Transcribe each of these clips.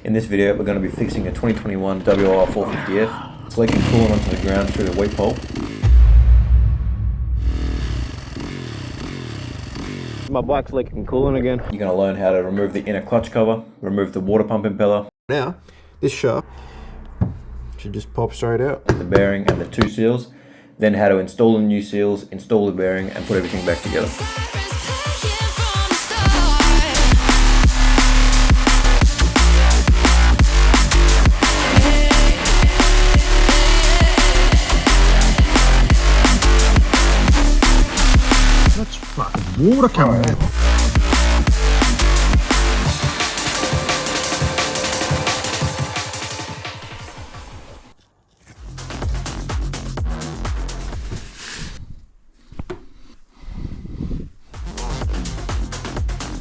In this video, we're going to be fixing a 2021 WR 450F. It's leaking coolant onto the ground through the weep hole. My bike's leaking coolant again. You're going to learn how to remove the inner clutch cover, remove the water pump impeller. Now, this shaft should just pop straight out. The bearing and the two seals. Then how to install the new seals, install the bearing, and put everything back together. That's fucking water coming out.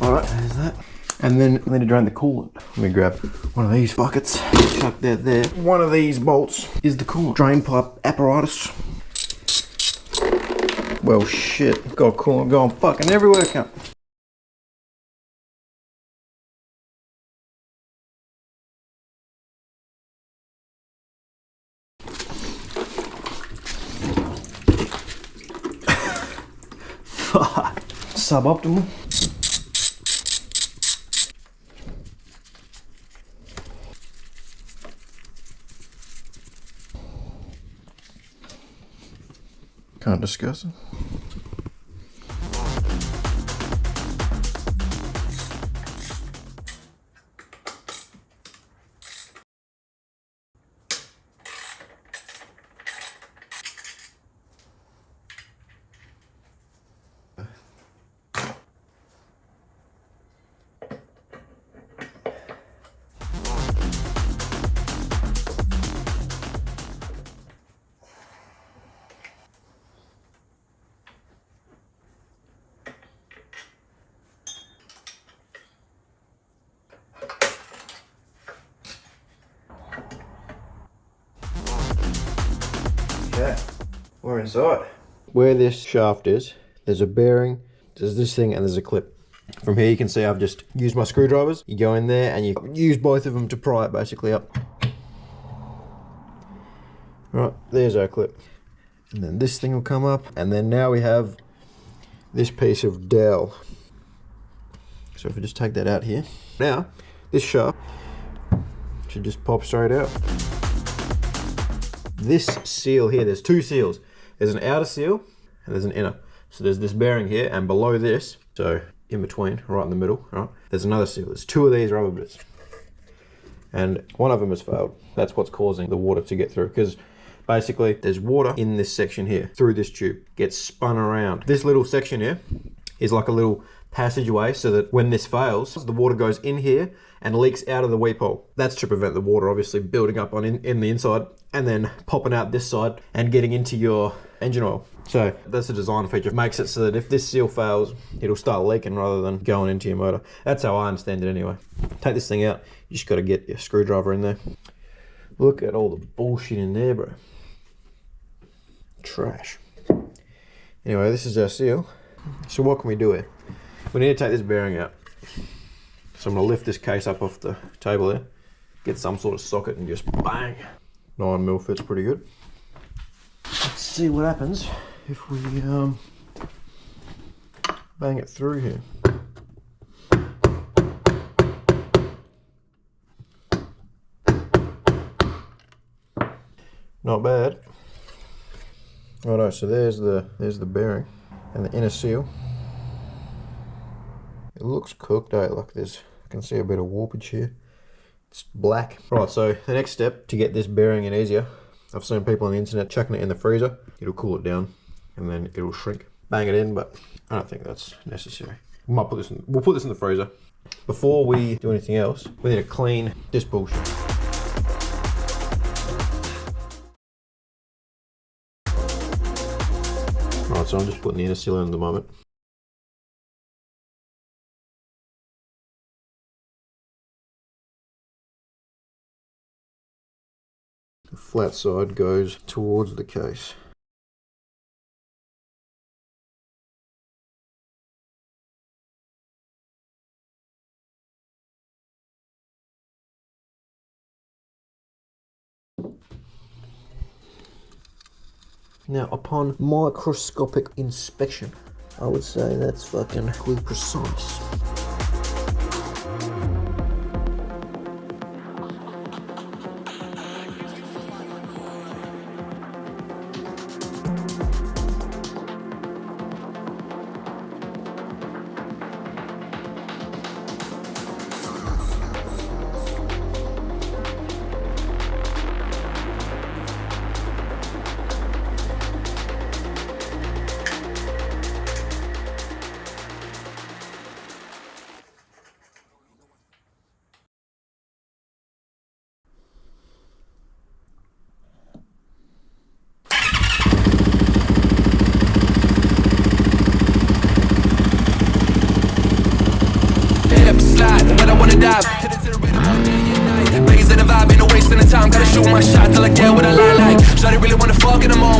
Alright, there's that. And then we need to drain the coolant. Let me grab one of these buckets, chuck that there. One of these bolts is the coolant drain pipe apparatus. Well shit, got coolant going fucking everywhere, cunt. Fuck. Suboptimal. Can't discuss it. Okay, we're inside. Where this shaft is, there's a bearing, there's this thing, and there's a clip. From here you can see I've just used my screwdrivers. You go in there and you use both of them to pry it basically up. Right, there's our clip. And then this thing will come up, and then now we have this piece of dowel. So if we just take that out here. Now, this shaft should just pop straight out. This seal here, there's two seals. There's an outer seal and there's an inner. So there's this bearing here, and below this, so in between, right in the middle, right, there's another seal. There's two of these rubber bits. And one of them has failed. That's what's causing the water to get through, because basically there's water in this section here, through this tube, gets spun around. This little section here is like a little passageway, so that when this fails, the water goes in here and leaks out of the weep hole. That's to prevent the water obviously building up on in the inside and then popping out this side and getting into your engine oil. So that's a design feature. It makes it so that if this seal fails, it'll start leaking rather than going into your motor. That's how I understand it anyway. Take this thing out, you just got to get your screwdriver in there. Look at all the bullshit in there, bro. Trash. Anyway, this is our seal. So what can we do here? We need to take this bearing out. So I'm going to lift this case up off the table there, get some sort of socket and just bang. 9mm fits pretty good. Let's see what happens if we bang it through here. Not bad. Righto, so there's the bearing and the inner seal. It looks cooked out, like this. I can see a bit of warpage here. It's black. Right, so the next step to get this bearing in easier, I've seen people on the internet chucking it in the freezer. It'll cool it down and then it'll shrink. Bang it in, but I don't think that's necessary. We'll put this in the freezer. Before we do anything else, we need to clean this bullshit. Right, so I'm just putting the inner seal in at the moment. The flat side goes towards the case. Now, upon microscopic inspection, I would say that's fucking really precise. Blaze in the vibe, ain't no wasting the time. Gotta shoot my shot till I get what I like. Shawty really wanna fuck in the moment.